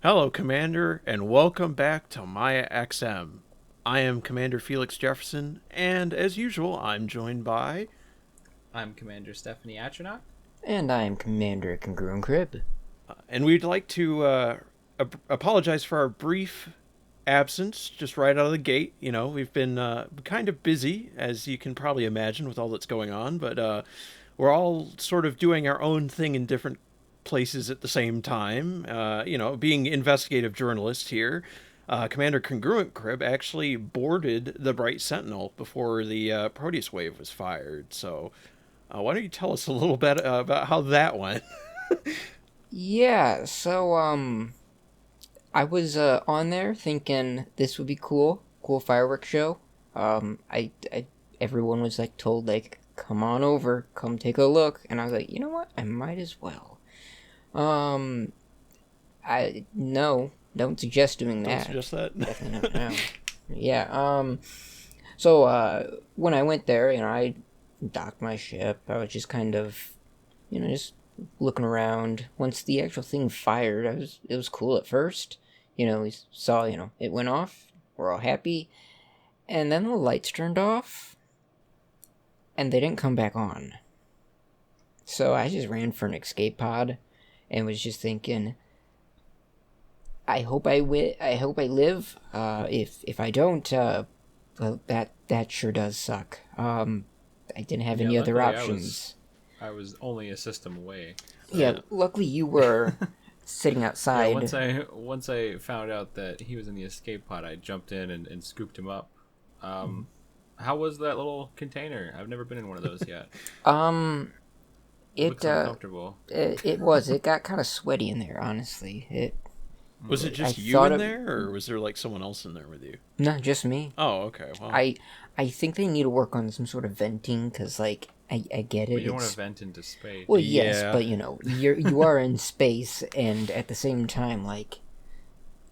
Hello, Commander, and welcome back to Maia XM. I am Commander Felix Jefferson, and as usual, I'm joined by. I'm Commander Stephanie Atronach. And I am Commander Congruent Crib. And we'd like to apologize for our brief absence just right out of the gate. You know, we've been kind of busy, as you can probably imagine, with all that's going on, but we're all sort of doing our own thing in different places at the same time. Being investigative journalists here. Commander Congruent Crib actually boarded the Bright Sentinel before the Proteus wave was fired. So, why don't you tell us a little bit about how that went? Yeah, I was on there thinking this would be cool fireworks show. Everyone was like told like, come on over, come take a look, and I was like, you know what, I might as well. I no, don't suggest doing Don't that. suggest that. Definitely not now. Yeah. So when I went there, I docked my ship. I was just kind of, just looking around. Once the actual thing fired, it was cool at first. We saw, it went off. We're all happy. And then the lights turned off. And they didn't come back on. So I just ran for an escape pod. And was just thinking, I hope I live. If I don't, well, that sure does suck. I didn't have any other options. I was only a system away. Yeah, luckily you were sitting outside. Once I found out that he was in the escape pod, I jumped in and scooped him up. How was that little container? I've never been in one of those yet. It looks uncomfortable. It got kind of sweaty in there, honestly. Was it just you in there, or was there like someone else in there with you? No, just me. Oh, okay. Well, I think they need to work on some sort of venting, because like I get it. But you don't want to vent into space. Well, yes, Yeah. but you are in space, and at the same time, like,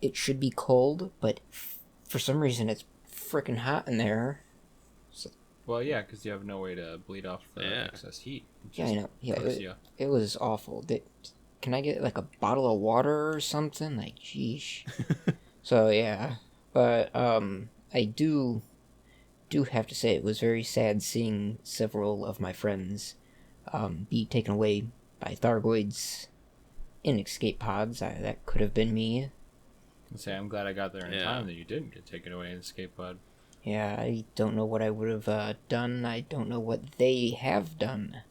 it should be cold, but for some reason it's freaking hot in there. Well, yeah, because you have no way to bleed off the excess heat. Yeah, I know. Yeah, it was awful. Can I get like a bottle of water or something? Like, sheesh. So yeah, but I do have to say it was very sad seeing several of my friends be taken away by Thargoids in escape pods. That could have been me. I'm glad I got there in time that you didn't get taken away in the escape pod. Yeah, I don't know what I would have done. I don't know what they have done.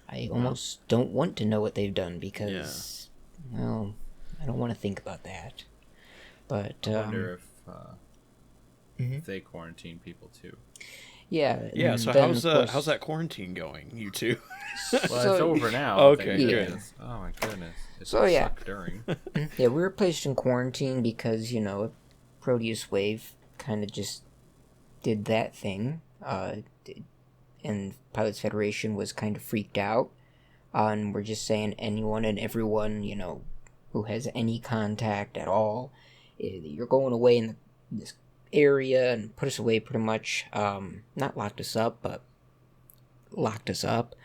I almost don't want to know what they've done because, well, I don't want to think about that. But I wonder if they quarantine people too. Yeah. Yeah. So how's that quarantine going, you two? Well, it's over now. Okay. Good. Oh my goodness. It sucked during. Yeah, we were placed in quarantine because a Proteus wave kind of just did that thing. And Pilots Federation was kind of freaked out. And we're just saying anyone and everyone, who has any contact at all, you're going away in this area and put us away pretty much. Not locked us up, but locked us up.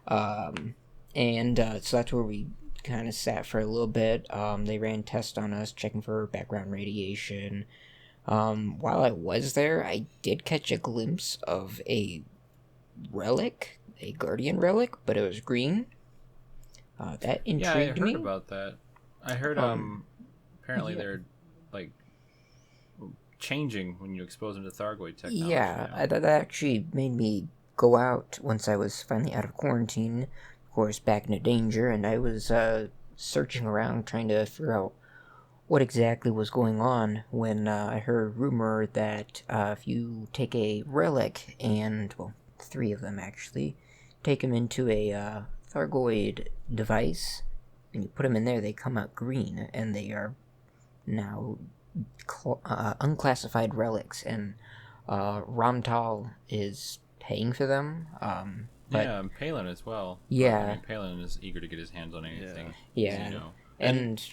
So that's where we kind of sat for a little bit. They ran tests on us, checking for background radiation. While I was there, I did catch a glimpse of a relic, a guardian relic, but it was green. That intrigued me. Yeah, I heard about that. I heard apparently they're like changing when you expose them to Thargoid technology. Yeah, that actually made me go out once I was finally out of quarantine, of course, back into danger, and I was searching around trying to figure out what exactly was going on when I heard a rumor that if you take a relic and, well, 3 of them actually, take them into a Thargoid device, and you put them in there, they come out green, and they are now unclassified relics, and Ramtal is paying for them. And Palin as well. Yeah. Palin is eager to get his hands on anything. Yeah. And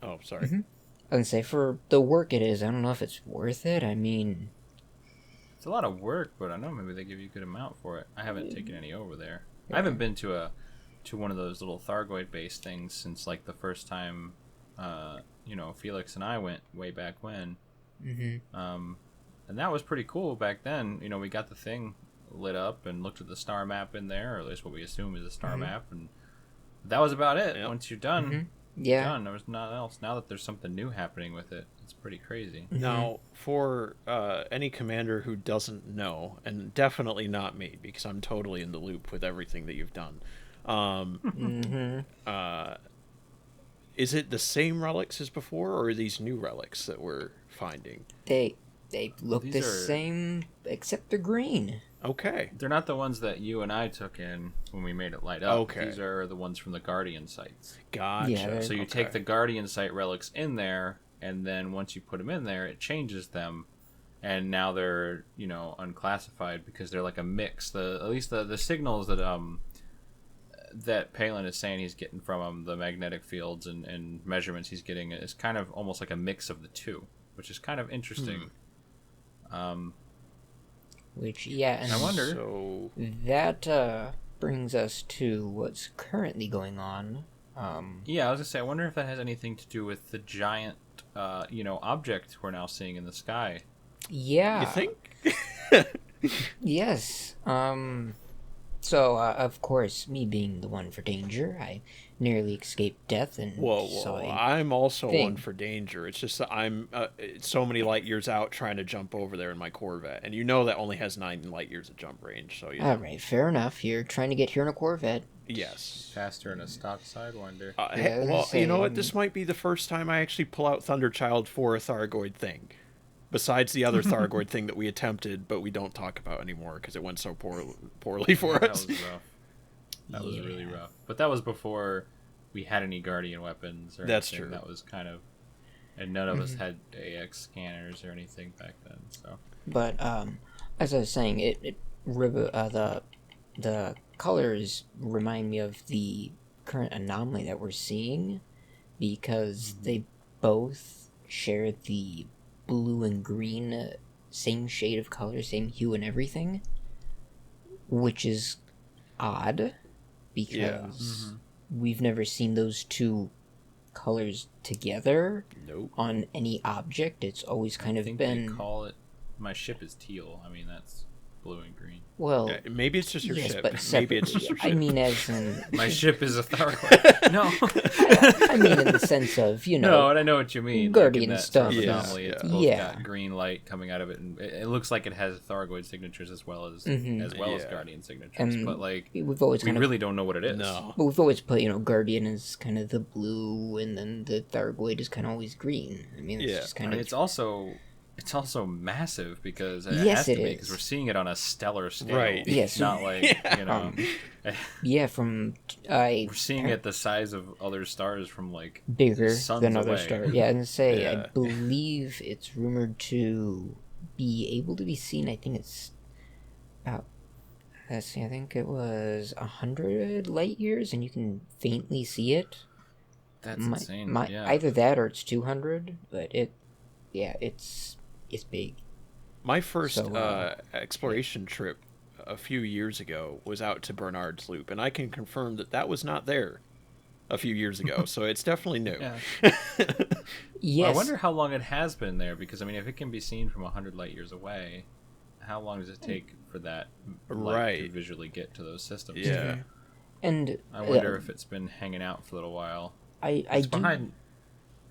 oh, sorry. Mm-hmm. I would say for the work it is, I don't know if it's worth it. I mean, it's a lot of work, but I know maybe they give you a good amount for it. I haven't taken any over there. I haven't been to one of those little Thargoid based things since like the first time Felix and I went way back when. Mm-hmm. And that was pretty cool back then. We got the thing lit up and looked at the star map in there, or at least what we assume is a star map, and that was about it. Yep. Once you're done, Yeah. done. There was nothing else. Now that there's something new happening with it, it's pretty crazy. Now, for any commander who doesn't know, and definitely not me, because I'm totally in the loop with everything that you've done, is it the same relics as before, or are these new relics that we're finding? They look These the are- same, except they're green. Okay. They're not the ones that you and I took in when we made it light up. Okay. These are the ones from the Guardian sites. Gotcha. Yeah, they're- So you take the Guardian site relics in there, and then once you put them in there, it changes them, and now they're unclassified because they're like a mix. At least the signals that Palin is saying he's getting from them, the magnetic fields and measurements he's getting, is kind of almost like a mix of the two, which is kind of interesting. Which, yeah, and I wonder. So, that brings us to what's currently going on. Yeah, I was gonna say, I wonder if that has anything to do with the giant, object we're now seeing in the sky. Yeah. you think? Yes. So, of course, me being the one for danger, I nearly escaped death and Whoa, saw a I'm also thing. one for danger. It's just that I'm so many light years out trying to jump over there in my Corvette. And that only has 9 light years of jump range, so All right, fair enough. You're trying to get here in a Corvette. yes. Faster in a stock sidewinder. Hey, well, you know what? same. This might be the first time I actually pull out Thunderchild for a Thargoid thing. Besides the other Thargoid thing that we attempted, but we don't talk about anymore because it went so poorly for That us. was rough. That was really rough. But that was before we had any Guardian weapons or That's anything. true. That was kind of... And none of us had AX scanners or anything back then, so... But as I was saying, the colors remind me of the current anomaly that we're seeing because they both share the blue and green, same shade of color, same hue and everything, which is odd because we've never seen those two colors together Nope. on any object. It's always kind I of think been they call it... My ship is teal. I mean, that's blue and green. well. Maybe it's just your Yes, ship. but Maybe it's separately. just your ship. I mean, as in, My ship is a Thargoid. No. I mean, in the sense of No, and I know what you mean. Guardian like in that stuff. Sort of Yeah, anomaly, it's yeah. both Yeah. got green light coming out of it, and it looks like it has Thargoid signatures as well as Yeah. Guardian signatures. And but like, we've always we kind of, really don't know what it is. No. but we've always put Guardian as kind of the blue, and then the Thargoid is kind of always green. I mean, it's Yeah. just I kind mean, of it's also massive because it Yes, has to it be is. because we're seeing it on a stellar scale. Right. Yes. Not like yeah, from I we're seeing it the size of other stars from like bigger suns than other away. stars. Yeah, and say Yeah. I believe it's rumored to be able to be seen. I think it's about. Let's see. I think it was 100 light years, and you can faintly see it. That's insane. Yeah. Either that or it's 200, but it's big. My first So, exploration trip a few years ago was out to Bernard's Loop, and I can confirm that was not there a few years ago, so it's definitely new. Yeah. Yes. Well, I wonder how long it has been there, because I mean, if it can be seen from 100 light years away, how long does it take for that light to Right. visually get to those systems? Yeah. And I wonder if it's been hanging out for a little while. I It's do. behind.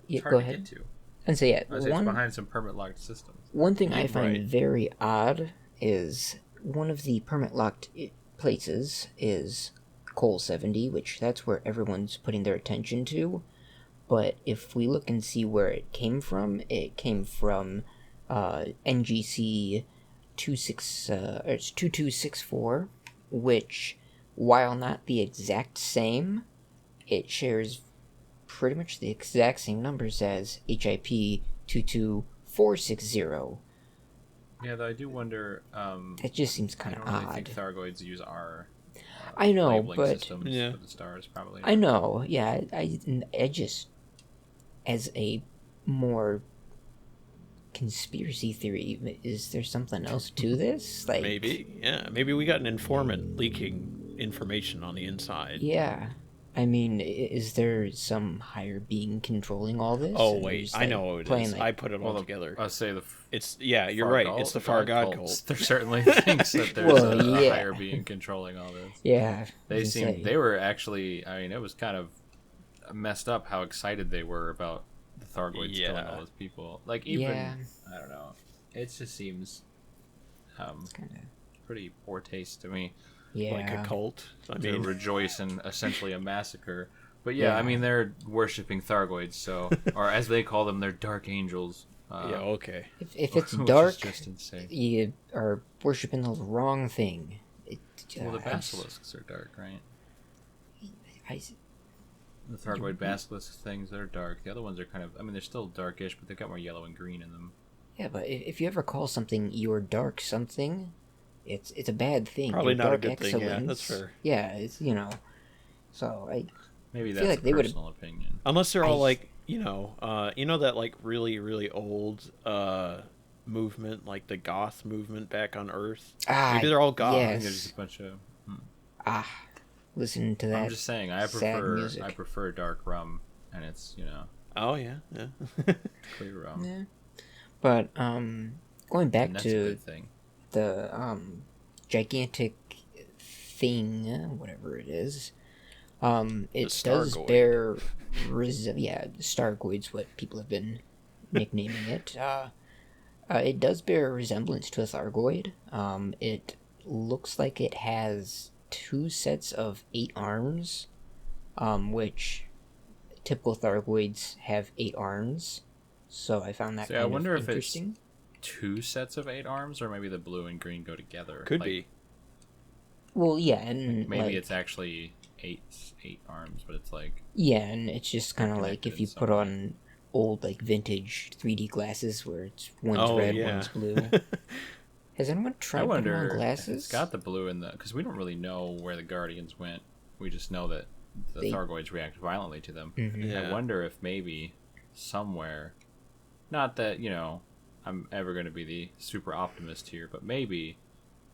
Yeah, It's hard go to ahead. get to. And so I would say it's behind some permit locked systems. one thing I find Right. very odd is one of the permit locked places is Coal 70, which that's where everyone's putting their attention to. But if we look and see where it came from NGC 2264, which, while not the exact same, it shares pretty much the exact same numbers as HIP 22460. Yeah, though I do wonder. It just seems I kind of don't really odd. think Thargoids use our I know, labeling but systems Yeah. for the stars, probably. I know, yeah. I just, as a more conspiracy theory, is there something else to this? Like Maybe, yeah. Maybe we got an informant leaking information on the inside. Yeah, I mean, is there some higher being controlling all this? Oh And you're wait, just, I like, know what it playing is. like, I put it all Well, together. I say It's you're Far right. God, It's the Far God cult. There certainly thinks that there's well, a yeah, higher being controlling all this. yeah. I was They gonna seemed say, they were actually. I mean, it was kind of messed up how excited they were about the Thargoids killing all Yeah. those people. Like yeah, even I don't know. It just seems it's kind of, pretty poor taste to me Like a yeah, cult. I to mean, rejoice in essentially a massacre. But yeah, I yeah. mean they're worshiping Thargoids, so or as they call them, they're dark angels. yeah, okay. If it's Which is dark, just insane. you are worshiping the wrong thing. Well, the I just- basilisks are dark, right? I, The Thargoid basilisk things, they're dark. The other ones are kind of, I mean, they're still darkish, but they've got more yellow and green in them. yeah, but if you ever call something your dark something, it's a bad thing. Probably Your not a dark good thing, yeah, excellence. that's fair. Yeah, it's So I Maybe feel that's like a they would. personal opinion. Unless they're all I- like, that like really really old movement, like the goth movement back on Earth. Maybe they're all goth. I think there's Yes. just a bunch of. Listen to that. I'm just saying, I sad prefer music. I prefer dark rum, and it's Oh yeah, yeah. clear rum. Yeah. But going back And that's a to good thing. the gigantic thing, whatever it is, it does Stargoid. bear Stargoid's what people have been nicknaming it. It does bear a resemblance to a Thargoid. It looks like it has 2 sets of 8 arms, which typical Thargoids have 8 arms. So I found that See, I kind wonder of if interesting. it's 2 sets of 8 arms, or maybe the blue and green go together. Could Like, be. Well, yeah, and Maybe like, it's actually eight arms, but it's like yeah, and it's just kind of like connected if in you some put way. on old like vintage 3D glasses where it's one's Oh red, yeah. one's blue. Has anyone I tried putting on wonder if glasses? it's got the blue in the because we don't really know where the Guardians went. We just know that the They- Thargoids react violently to them. Mhm. Yeah. I wonder if maybe somewhere, not that I'm ever going to be the super optimist here, but maybe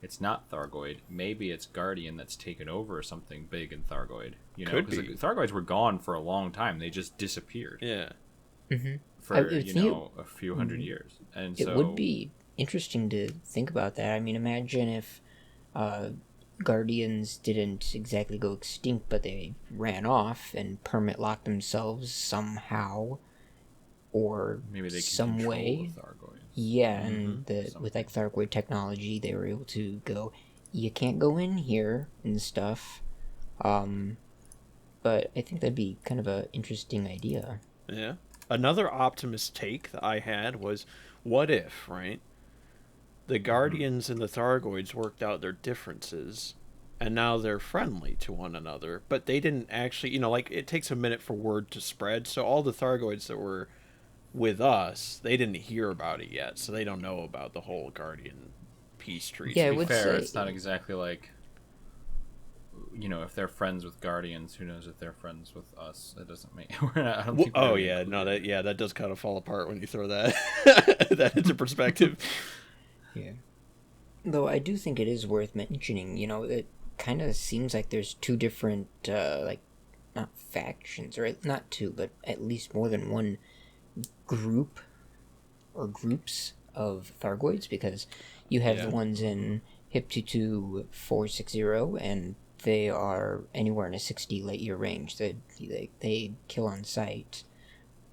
it's not Thargoid. Maybe it's Guardian that's taken over something big in Thargoid. Could because be. the Thargoids were gone for a long time. They just disappeared Yeah. for I would think a few hundred years, and It so would be interesting to think about that. I mean, imagine if Guardians didn't exactly go extinct, but they ran off and permit locked themselves somehow, or maybe they can some control way. the Thargoids. Yeah, and with Something. like Thargoid technology, they were able to go. You can't go in here and stuff. But I think that'd be kind of a interesting idea. Yeah. Another optimist take that I had was, what if, right? The Guardians and the Thargoids worked out their differences, and now they're friendly to one another, but they didn't actually, like, it takes a minute for word to spread, so all the Thargoids that were with us, they didn't hear about it yet, so they don't know about the whole Guardian peace treaty. Yeah, I To be would fair, say- it's not exactly like if they're friends with Guardians, who knows if they're friends with us? It doesn't make. I don't think. Oh we're yeah, included. no, that does kind of fall apart when you throw that that into perspective. Yeah. Though I do think it is worth mentioning, it kind of seems like there's 2 different, like, not factions, or not 2, but at least more than one group or groups of Thargoids, because you have the ones in HIP 22460, and they are anywhere in a 60 light year range. They kill on sight.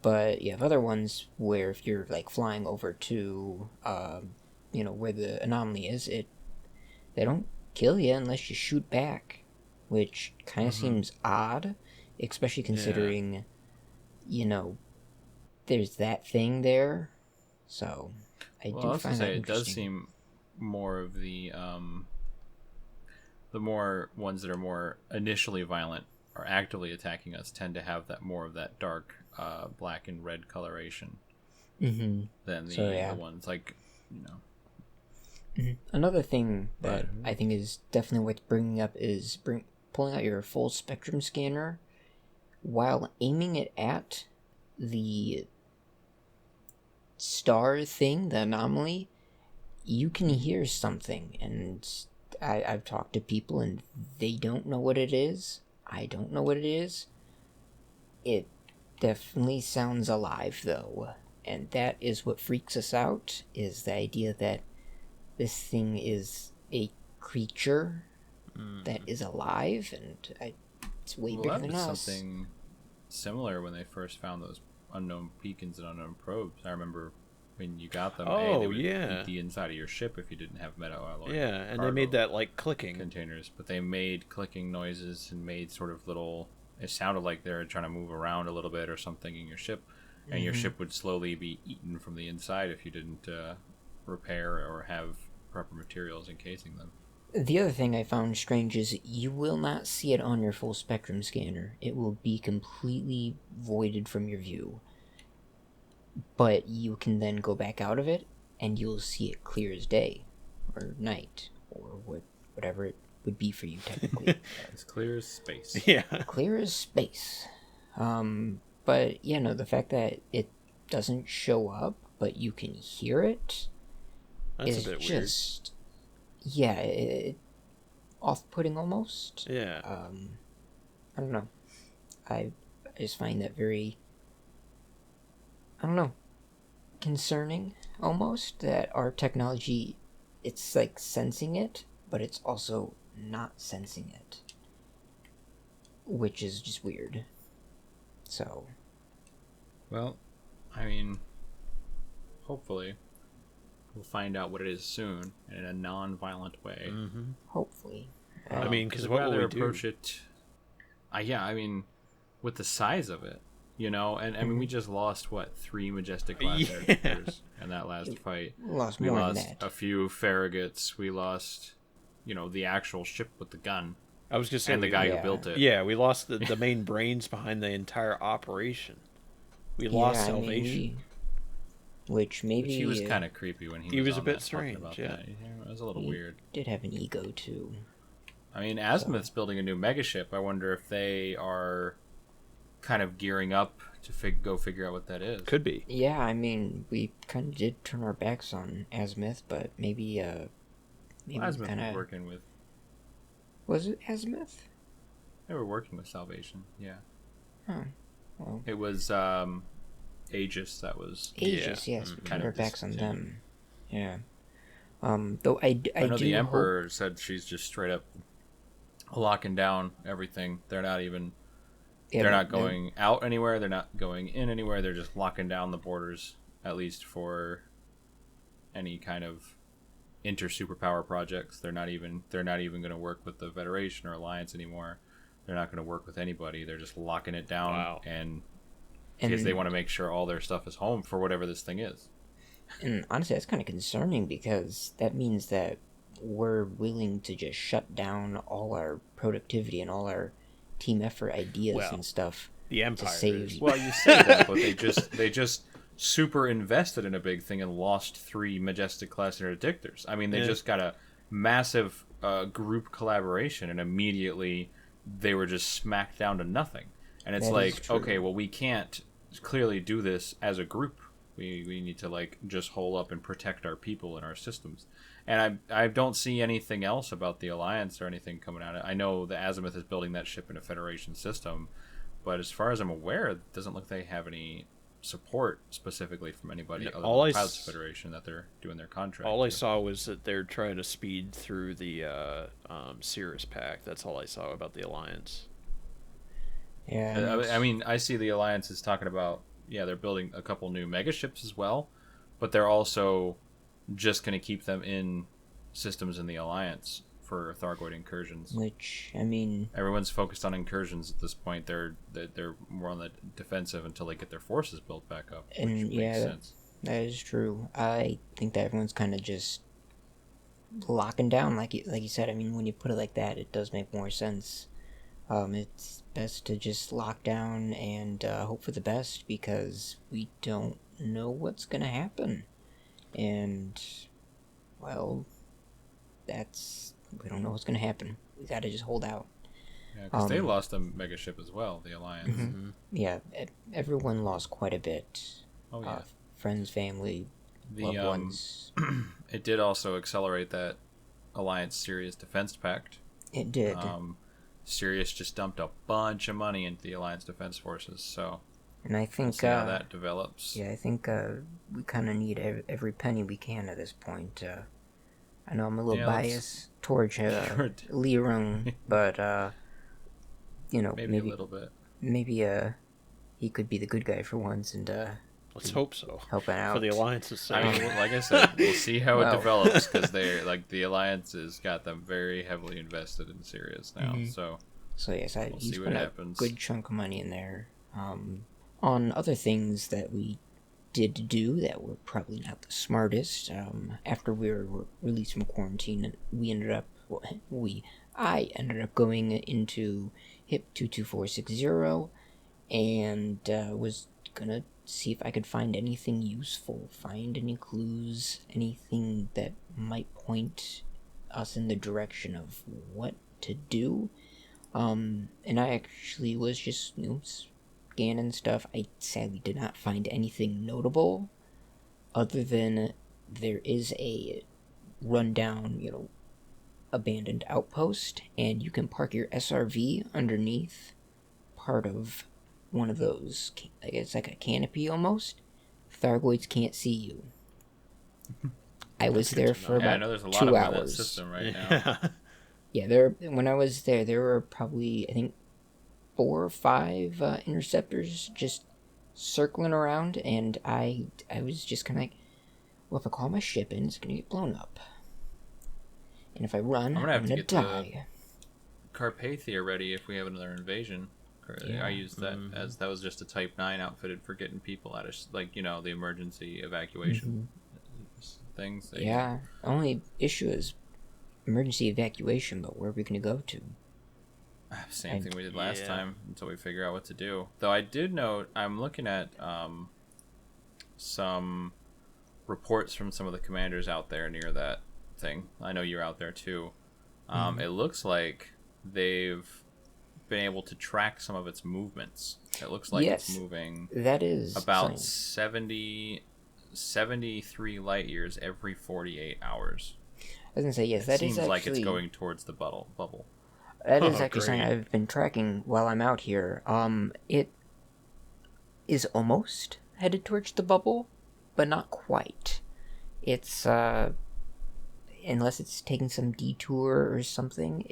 But you have other ones where if you're like flying over to where the anomaly is, they don't kill you unless you shoot back, which kind of seems odd, especially considering there's that thing there. So I Well, do I was gonna find that say it does interesting. seem more of the more ones that are more initially violent or actively attacking us tend to have that more of that dark black and red coloration Mm-hmm. than the, So, yeah. the ones like Another thing that Right. I think is definitely worth bringing up is pulling out your full spectrum scanner while aiming it at the star thing, the anomaly. You can hear something, and I've talked to people, and they don't know what it is. I don't know what it is. It definitely sounds alive, though. And that is what freaks us out, is the idea that this thing is a creature that is alive, and it's way bigger that than was us. something similar when they first found those unknown beacons and unknown probes. I remember when you got them, they would eat the inside of your ship if you didn't have meta-alloy. Yeah, and they made that, like, clicking. Containers, but they made clicking noises and made sort of little... It sounded like they were trying to move around a little bit or something in your ship, and your ship would slowly be eaten from the inside if you didn't repair or have proper materials encasing them. The other thing I found strange is you will not see it on your full spectrum scanner. It will be completely voided from your view. But you can then go back out of it, and you'll see it clear as day, or night, or whatever it would be for you technically. As clear as space. Yeah. Clear as space. But, the fact that it doesn't show up, but you can hear it, That's is a bit just... Yeah, off-putting almost. weird. Yeah. I don't know. I just find that very... I don't know. Concerning, almost, that our technology, it's like sensing it, but it's also not sensing it. Which is just weird. So... Well, I mean, hopefully we'll find out what it is soon and in a non-violent way. Mm-hmm. Hopefully. I mean, because what rather will we approach do? it? I mean, with the size of it, and I mean, we just lost 3 majestic class aircrafters in that last fight. We lost We more lost than that. a few Farragut's. We lost, the actual ship with the gun I was just saying, and the guy who built it. Yeah, we lost the main brains behind the entire operation. We lost Salvation. Which maybe... Which he was kind of creepy when he was a on bit that, talking strange, about yeah. that. It was a little he weird. did have an ego, too. I mean, Azimuth's building a new megaship. I wonder if they are kind of gearing up to go figure out what that is. Could be. Yeah, I mean, we kind of did turn our backs on Azimuth, but maybe Azimuth kind was of... working with... Was it Azimuth? They were working with Salvation, yeah. Oh, well... It was Aegis that was... Aegis, yes. We kind turned our of backs on just- them. Yeah. Though I know do the hope... Emperor said she's just straight up locking down everything. They're not even... Yeah, they're not going out anywhere. They're not going in anywhere. They're just locking down the borders, at least for any kind of inter-superpower projects. They're not even going to work with the Federation or Alliance anymore. They're not going to work with anybody. They're just locking it down. Wow. And because they want to make sure all their stuff is home for whatever this thing is. And honestly, that's kind of concerning, because that means that we're willing to just shut down all our productivity and all our team effort ideas Well, and stuff The Empire to save... is. Well, you say that, but they just super invested in a big thing and lost 3 Majestic class interdictors. I mean, they just got a massive group collaboration, and immediately they were just smacked down to nothing. And it's That is like, true. okay, well, we can't clearly do this as a group. We need to just hole up and protect our people and our systems. And I don't see anything else about the Alliance or anything coming out. I know the Azimuth is building that ship in a Federation system, but as far as I'm aware, it doesn't look like they have any support specifically from anybody other than the Pilots Federation that they're doing their contract. All I saw was that they're trying to speed through the Cirrus Pact. That's all I saw about the Alliance. Yeah, I mean, I see the Alliance is talking about, they're building a couple new megaships as well, but they're also just going to keep them in systems in the Alliance for Thargoid incursions. which, I mean... Everyone's focused on incursions at this point. They're more on the defensive until they get their forces built back up, which And makes sense. that is true. I think that everyone's kind of just locking down, like you said. I mean, when you put it like that, it does make more sense. It's best to just lock down and hope for the best, because we don't know what's gonna happen. And, well, we don't know what's gonna happen. We gotta just hold out. Yeah, because they lost a megaship as well, the Alliance. Mm-hmm. Yeah, everyone lost quite a bit. Oh yeah. Friends, family, loved ones. It did also accelerate that Alliance Serious Defense Pact. It did. Sirius just dumped a bunch of money into the Alliance Defense Forces, so And I we'll think, see how that develops. yeah, I think we kind of need every penny we can at this point. I know I'm a little biased towards Lirung, but maybe a little bit. Maybe he could be the good guy for once, and let's hope so. Helping out for the Alliance's sake. I mean, like I said, we'll see how it develops, because they're like the Alliance has got them very heavily invested in Sirius now. Mm-hmm. So yes, we'll see what happens. A good chunk of money in there. On other things that we did do that were probably not the smartest. After we were released from quarantine, I ended up going into HIP 22460 and was gonna see if I could find anything useful, find any clues, anything that might point us in the direction of what to do. And I actually was just scanning stuff. I sadly did not find anything notable, other than there is a rundown, abandoned outpost, and you can park your SRV underneath part of one of those. It's like a canopy almost. Thargoids can't see you. I was there for about 2 hours. I know there's a lot of them in that system right now. Yeah, when I was there were probably, I think, 4 or 5 interceptors just circling around, and I was just kind of like, well, if I call my ship in, it's gonna get blown up, and if I run, I'm gonna die. Carpathia ready if we have another invasion. Yeah. I used that as that was just a Type 9 outfitted for getting people out of the emergency evacuation things. Yeah, only issue is emergency evacuation, but where are we gonna go to? Same thing we did last time until we figure out what to do. Though I did note, I'm looking at some reports from some of the commanders out there near that thing. I know you're out there too. It looks like they've been able to track some of its movements. It looks like it's moving that is about 73 light years every 48 hours. I was going to say, yes, that seems like it's going towards the bubble. That is actually something I've been tracking while I'm out here. It is almost headed towards the bubble, but not quite. It's, unless it's taking some detour or something,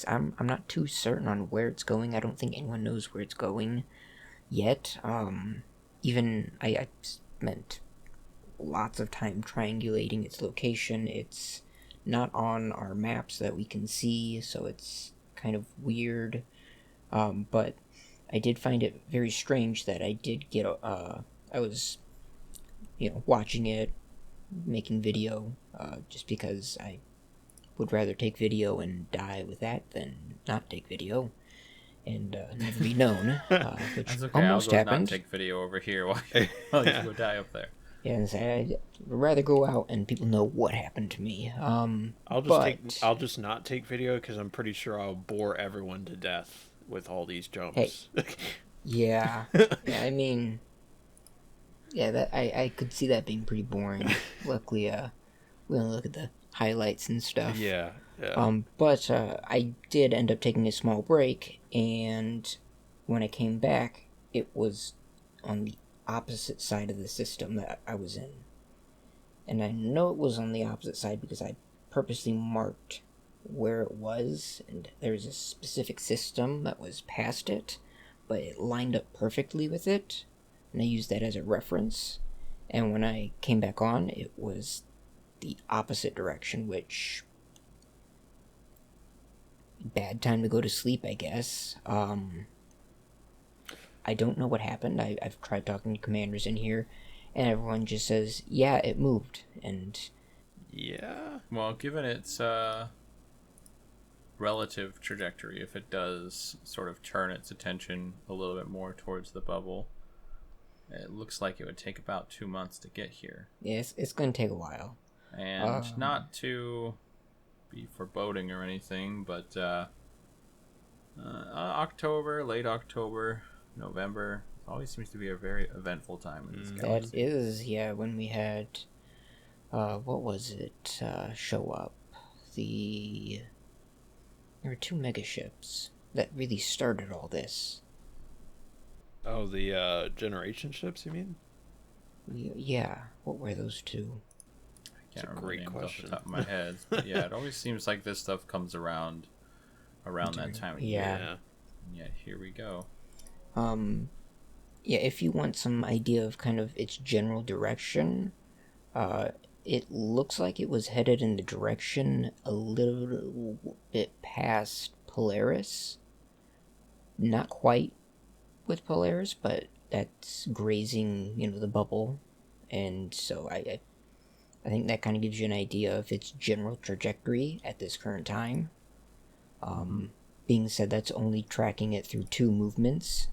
I'm not too certain on where it's going. I don't think anyone knows where it's going yet. Even I spent lots of time triangulating its location. It's not on our maps that we can see, so it's kind of weird. But I did find it very strange that I did get I was watching it, making video, just because I would rather take video and die with that than not take video and never be known, which That's okay. almost I'll happened. Not take video over here while you go die up there. Yeah, and I'd rather go out and people know what happened to me. I'll just not take video because I'm pretty sure I'll bore everyone to death with all these jumps. Hey, yeah, I mean, that I could see that being pretty boring. Luckily, we only look at the highlights and stuff. Yeah. But I did end up taking a small break, and when I came back, it was on the opposite side of the system that I was in. And I know it was on the opposite side because I purposely marked where it was, and there's a specific system that was past it, but it lined up perfectly with it, and I used that as a reference. And when I came back on, it was the opposite direction, which bad time to go to sleep, I guess. I don't know what happened. I've tried talking to commanders in here, and everyone just says, yeah, it moved. And yeah, well, given its relative trajectory, if it does sort of turn its attention a little bit more towards the bubble, it looks like it would take about 2 months to get here. Yes, it's going to take a while. And not to be foreboding or anything, but October, late October, November always seems to be a very eventful time in this galaxy. That is, yeah, when we had, what was it, show up? The There were two megaships that really started all this. Oh, the generation ships, you mean? Yeah, what were those two? Can't a remember great the names question. off the top of my head. But yeah, it always seems like this stuff comes around that time of Yeah. year. Yeah, here we go. Yeah, if you want some idea of kind of its general direction, it looks like it was headed in the direction a little bit past Polaris. Not quite with Polaris, but that's grazing, the bubble. And so I think that kind of gives you an idea of its general trajectory at this current time. Being said, that's only tracking it through two movements.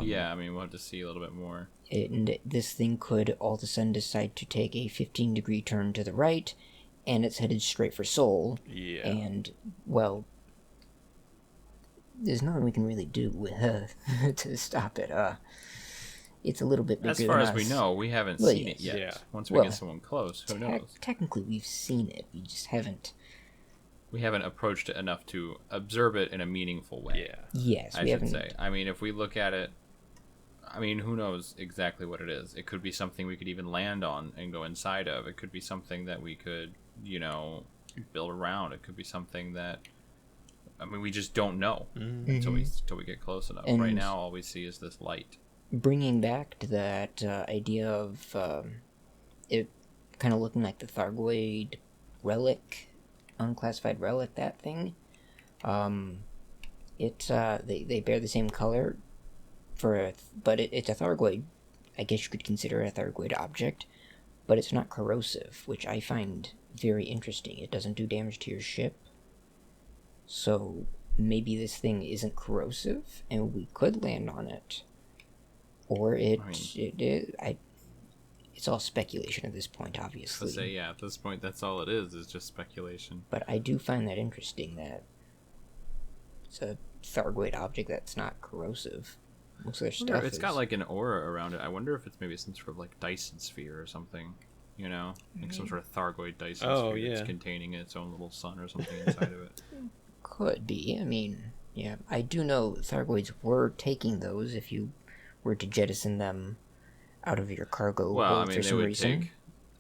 Yeah, I mean, we'll have to see a little bit more. And this thing could all of a sudden decide to take a 15-degree turn to the right, and it's headed straight for Sol. Yeah. And, well, there's nothing we can really do to stop it. It's a little bit bigger As far than as we us. know, we haven't Well, seen it yes. yet. Yeah. Once we Well, get someone close, who knows? Technically, we've seen it. We just haven't. We haven't approached it enough to observe it in a meaningful way. Yeah. Yes, I we should haven't. say. I mean, if we look at it, I mean, who knows exactly what it is? It could be something we could even land on and go inside of. It could be something that we could, build around. It could be something that, I mean, we just don't know until we get close enough. And right now, all we see is this light. Bringing back to that idea of it kind of looking like the Thargoid relic, unclassified relic, that thing. They bear the same color but it's a Thargoid. I guess you could consider it a Thargoid object, but it's not corrosive, which I find very interesting. It doesn't do damage to your ship, so maybe this thing isn't corrosive, and we could land on it, or it's all speculation at this point, obviously. To say, yeah, at this point, that's all it is just speculation. But I do find that interesting that it's a Thargoid object that's not corrosive. Most of their stuff It's got like an aura around it. I wonder if it's maybe some sort of like Dyson sphere or something. Like some sort of Thargoid Dyson sphere that's containing its own little sun or something inside of it. Could be. I mean, yeah, I do know Thargoids were taking those if you were to jettison them out of your cargo hold for some reason.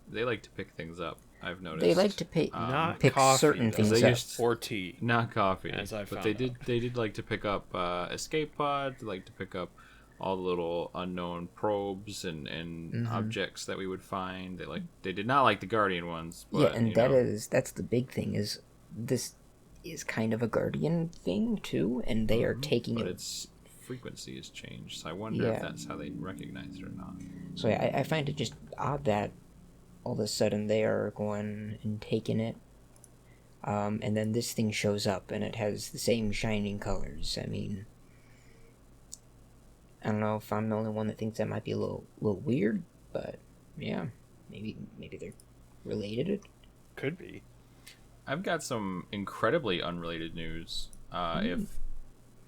They like to pick things up. I've noticed. They like to pick coffee, certain things they up. Or tea. Not coffee. As I but found they did like to pick up escape pods. They like to pick up all the little unknown probes and objects that we would find. They did not like the Guardian ones. But, yeah, and that's the big thing is this is kind of a Guardian thing too, and they are taking but it. its frequency has changed, so I wonder if that's how they recognize it or not. So I find it just odd that all of a sudden they are going and taking it, and then this thing shows up and it has the same shining colors. I mean, I don't know if I'm the only one that thinks that might be a little weird, but yeah, maybe they're related. Could be. I've got some incredibly unrelated news.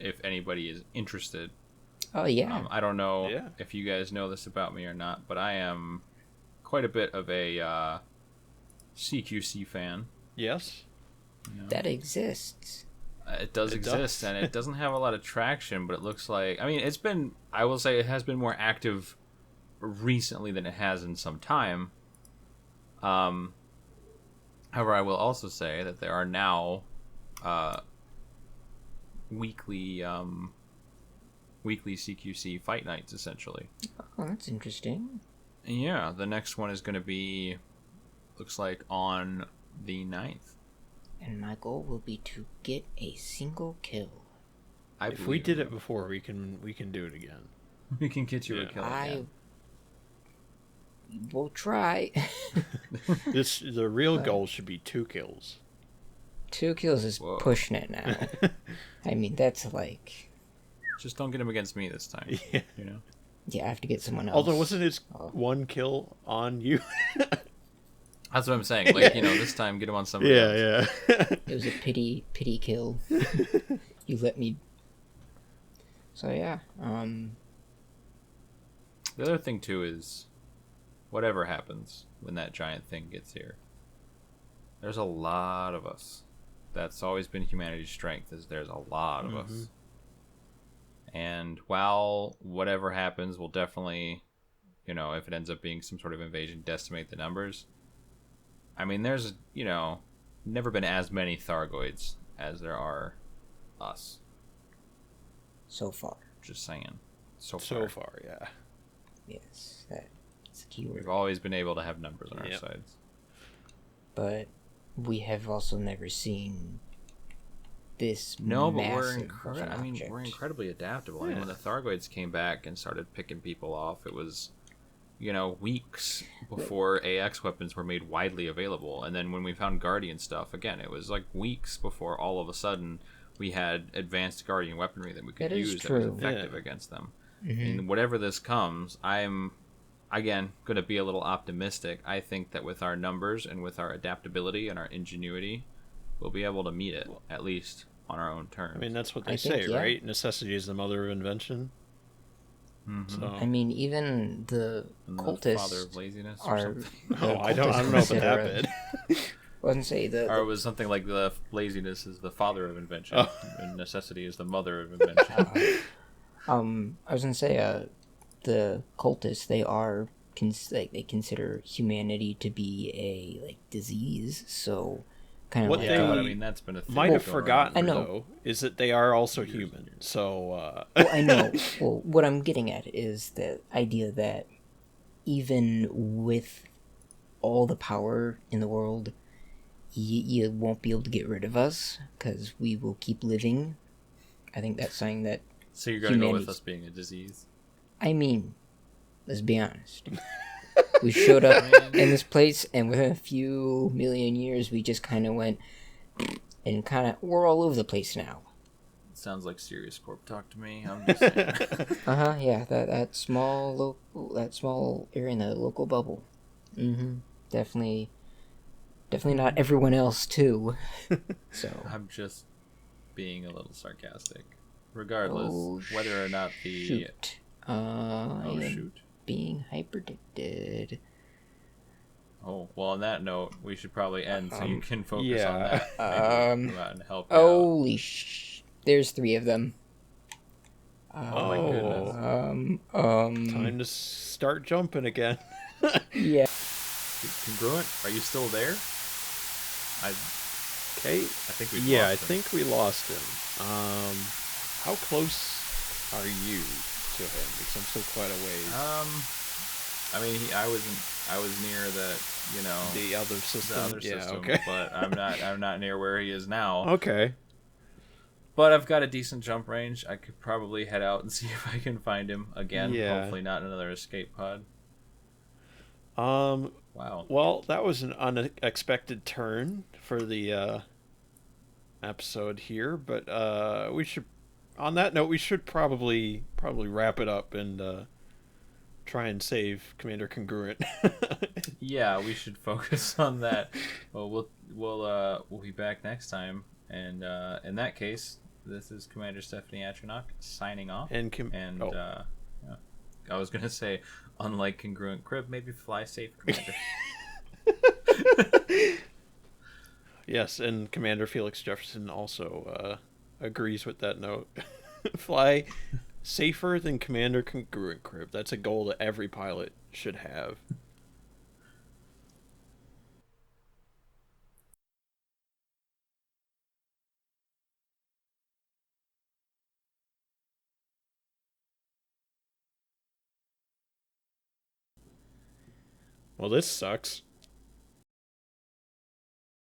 If anybody is interested. Oh yeah. I don't know if you guys know this about me or not, but I am quite a bit of a CQC fan. Yes. That exists. It does exist, and it doesn't have a lot of traction, but it looks like... I mean, I will say it has been more active recently than it has in some time. However, I will also say that there are now weekly CQC fight nights, essentially. Oh, that's interesting. Yeah, the next one is going to be, looks like, on the 9th. And my goal will be to get a single kill. If we did it before, we can do it again. We can get you a kill again. We'll try. The real goal should be 2 kills. 2 kills is pushing it now. I mean, that's like... Just don't get him against me this time. Yeah. Yeah, I have to get someone else. Although, wasn't his 1 kill on you? That's what I'm saying. Like, this time get him on somebody else. Yeah. It was a pity kill. You let me... So, yeah. The other thing, too, is whatever happens when that giant thing gets here, there's a lot of us. That's always been humanity's strength, is there's a lot of us. And while whatever happens will definitely, if it ends up being some sort of invasion, decimate the numbers. I mean, there's, never been as many Thargoids as there are us. So far. Just saying. So far, yeah. Yes, that's a key word. We've always been able to have numbers on our sides. But we have also never seen this massive but we're incredibly adaptable. Yeah. When the Thargoids came back and started picking people off, it was, weeks before AX weapons were made widely available. And then when we found Guardian stuff, again, it was like weeks before all of a sudden we had advanced Guardian weaponry that we could use that was effective against them. And whatever this comes, I'm, again, going to be a little optimistic. I think that with our numbers and with our adaptability and our ingenuity, we'll be able to meet it, at least on our own terms. I mean, that's what they say, right? Necessity is the mother of invention. So. I mean, even the cultists the father of laziness or something. I don't know about that bit. I wasn't say that. Or it was something like the laziness is the father of invention, and necessity is the mother of invention. I was gonna say, the cultists, they consider humanity to be a disease, so kind of what they but I mean that's been a thing might have forgotten though, though is that they are also human. So well, I know. Well, what I'm getting at is the idea that even with all the power in the world, you won't be able to get rid of us because we will keep living. I think that's saying that. So you're going to go with us being a disease? I mean, let's be honest. We showed up in this place, and within a few million years, we just kind of went, and we're all over the place now. It sounds like Serious Corp talk to me. I'm just saying. Yeah, that small area in the local bubble. Definitely not everyone else too. So I'm just being a little sarcastic. Regardless, whether or not the shoot. Being hyperdicted. Oh, well, on that note, we should probably end so you can focus on that. Go out and help holy there's 3 of them. Oh my goodness. Time to start jumping again. Yeah. Congruent, are you still there? Okay. I think we lost him. I think we lost him. How close are you to him? Because I'm still quite a ways. I mean, I was near the, the other system. Okay. But I'm not near where he is now. Okay. But I've got a decent jump range. I could probably head out and see if I can find him again. Yeah. Hopefully not in another escape pod. Wow. Well, that was an unexpected turn for the episode here, but we should. On that note, we should probably wrap it up and try and save Commander Congruent. Yeah, we should focus on that. Well, we'll be back next time, and in that case, this is Commander Stephanie Atronach signing off. I was gonna say, unlike Congruent Crib, maybe fly safe, Commander. Yes, and Commander Felix Jefferson also agrees with that note. Fly safer than Commander Congruent Crib. That's a goal that every pilot should have. Well, this sucks.